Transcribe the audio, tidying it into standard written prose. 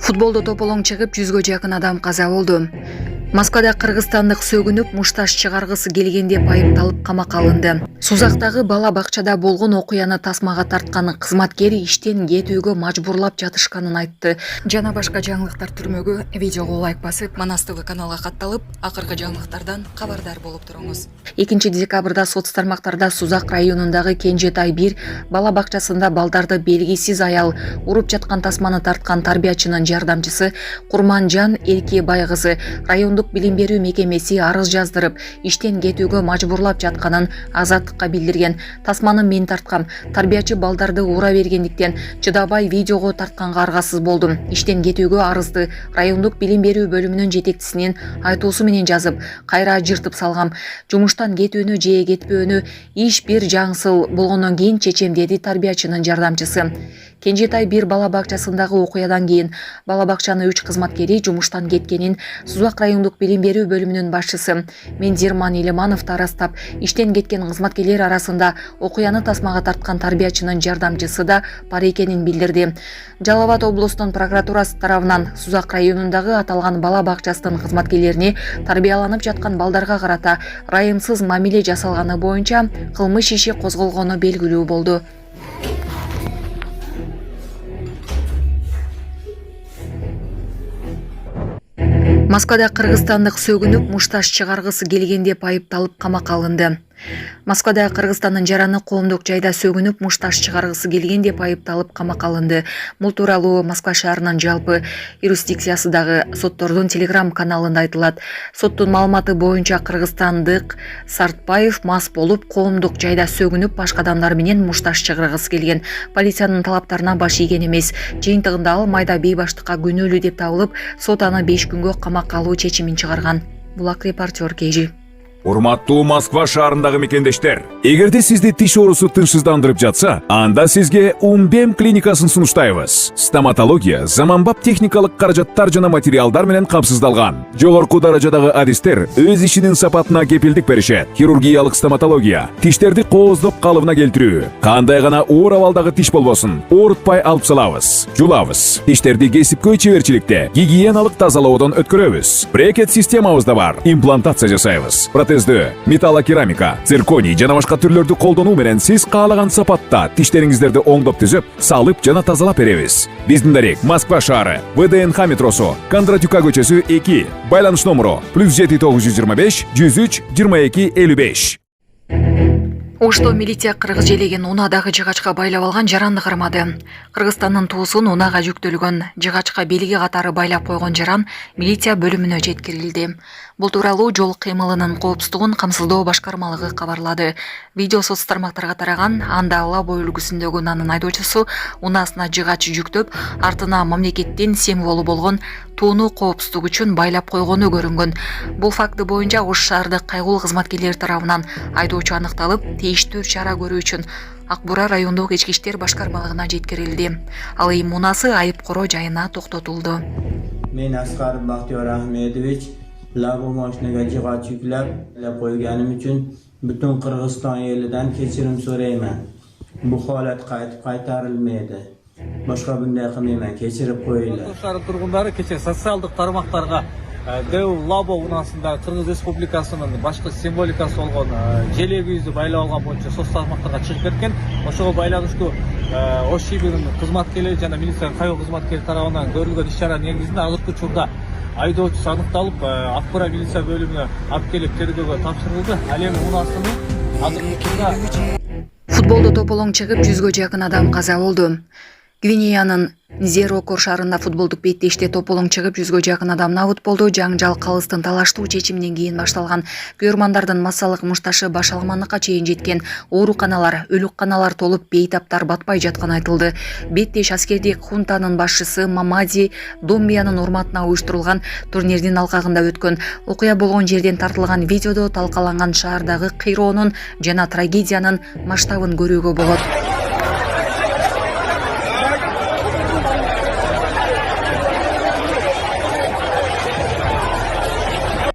Футболдо тополоң чыгып 100гө жакын адам каза болду. Москвада кыргызстандык сөгүнүп мушташ чыгаргысы келгенде айыпталып камакка алынды. Сузактагы бала бакчада болгон окуяны тасмага тарткан кызматкер иштен кетүүгө мажбурлап жатышканын айтты. Жана башка жаңылыктар түрмөгү видеого лайк басып, Манас ТВ каналга катталып, акыркы жаңылыктардан кабардар болуп туруңуз. 2 декабрда соц тармактарда Сузак районундагы Кенжетай 1 бала бакчасында балдарды белгисиз аял уруп жаткан тасманы тарткан тарбиячынын жардамчысы Курманжан Эркебай кызы райондук билим берүү мекемеси арыз жаздырып, иштен кетүүгө мажбурлап жатканын Азаттыкка билдирген. Тасманы мен тарткам, тарбиячы балдарды ура бергендиктен чыдабай видеого тартканга аргасыз болдум. Иштен кетүүгө арызды райондук билим берүү бөлүмүнүн жетекчисинин айтуусу менен жазып, кайра жыртып салгам. Жумуштан кетүүнү же кетпөөнү иш бир жаңсыл болгондон кийин чечем, деди тарбиячынын жардамчысы. Кенжетай 1 бала бакчасындагы окуядан кийин бала бакчанын 3 кызматкери жумуштан кеткенин Сузак райондук билим берүү бөлүмүнүн башчысы Мендирман Илимановду арастап, иштен кеткен кызматкерлер арасында окуяны тасмага тарткан тарбиячынын жардамчысы да бар экенин билдирди. Жалал Абад облустунун прокуратурасы тарабынан Сузак районундагы аталган бала бакчасынын кызматкерлерине тарбияланып жаткан балдарга карата райымсыз мамиле жасалганы боюнча кылмыш иши козголгону белгилүү болду. Москвада кыргызстандык сөгүнүп мушташ чыгаргысы келгенде айыпталып камакка алынды. Москвада Кыргызстандын жараны коомдук жайда сөгүнүп мушташ чыгаргысы келгенде айыпталып камакка алынды. Бул тууралуу Москва шаарынын жалпы юрисдикциясындагы соттордун телеграм каналында айтылат. Соттун маалыматы боюнча кыргызстандык Сартбаев мас болуп коомдук жайда сөгүнүп башка адамдар менен мушташ чыгаргысы келген. Полициянын талаптарына баш ийген эмес. Жыйынтыгында ал майда бейбаштыкка күнөөлүү деп табылып, сот аны 5 күнгө камакка алуу чечимин чыгарган. Булак репортер Кежи. Урматтуу Москва шаарындагы мекендештер, эгерде сизди тиш оорусу тынчсыздандырып жатса, анда сизге Умбем клиникасын сунуштайбыз. Стоматология заманбап техникалык каражаттар жана материалдар менен камсыздалган. Жогорку даражадагы адистер өз ишинин сапатына кепилдик беришет. Хирургиялык стоматология, тиштерди кооздоп калыбына келтирүү, кандай гана оор абалдагы тиш болбосун, оорутпай алып салабыз, жулабыз. Тиштерди кесипкөй чеберчиликте, гигиеналык тазалоодон өткөрөбүз. Брекет системабыз да бар, имплантация жасайбыз. Металлокерамика, цирконий жана башка түрлөрдү колдонуу менен сиз каалаган сапатта тиштериңиздерди оңдоп түзөп, салып жана тазалап беребиз. Биздин дарек Москва шаары, ВДНХ метросу, Кондратюка көчөсү 2, байланыш номеру +7 925 103 22 55. Ошто милиция кыргыз желеген унадагы жыгачка байлап алган жаранды кармады. Кыргызстандын туусун унага жүктөлгөн жыгачка белги катары байлап койгон жаран милиция бөлүмүнө жеткирилди. Бул тууралуу жол кыймылынын коопсуздугун камсыздоо башкармалыгы кабарлады. Видео соц тармактарга тараган, анда Лабо өлкөсүндөгү унанын айдоочусу унаасына жыгач жүктөп, артына мамлекеттин символу болгон тууну коопсуздук үчүн байлап койгону көрүнгөн. Бул факты боюнча Ош шаардык кайгыл кызматкерлери тарабынан айдоочу аныкталып, тийиштүү чара көрүү үчүн Акбура райондук ички иштер башкармалыгына жеткирилди. Ал эми унасы айыпкороо жайына токтотулду. Мен Аскар Бактиёр Ахмедович Лабо машинага жыгач жүклөп койгонум үчүн бүтүн Кыргызстан элинен кечирим сурайман. Бу халат кайтарылмайды. Башка мындай кылмайм, кечирип коюңдар. Шаар тургундары кечээ социалдык тармактарга Дэу Лабо унасында Кыргыз Республикасынын башкы символикасы болгон желегибизди байлап алган боюнча соц тармактарга чыгып кеткен. Ошого байланыштуу Ош шаарынын кызматкерлери жана милиция кайгыл кызматкерлери тарабынан көрүлгөн иш-чара негизинде азыркы учурда айдоочусу аныкталып, Акбура милиция бөлүмүнө алып келип тергөөгө тапшырылды. Ал эми унасынын азыркы учурда Футболдо тополоң чыгып 100гө жакын адам каза болду. Гвинеянын Низерокор шаарында футболдук беттеште тополоң чыгып 100гө жакын адам набыт болду. Жаңжал калыстын талаштуу чечиминен кийин башталган. Күйөрмандардын массалык мушташы баш алмандыкка чейин жеткен. Ооруканалар, өлүкканалар толуп бейтаптар батпай жатканы айтылды. Беттеш аскердик хунтанын башчысы Мамади Домбиянын урматына уюштурулган турнирдин алкагында өткөн. Окуя болгон жерден тартылган видеодо талкаланган шаардагы кыйроонун жана трагедиянын масштабын көрүүгө болот.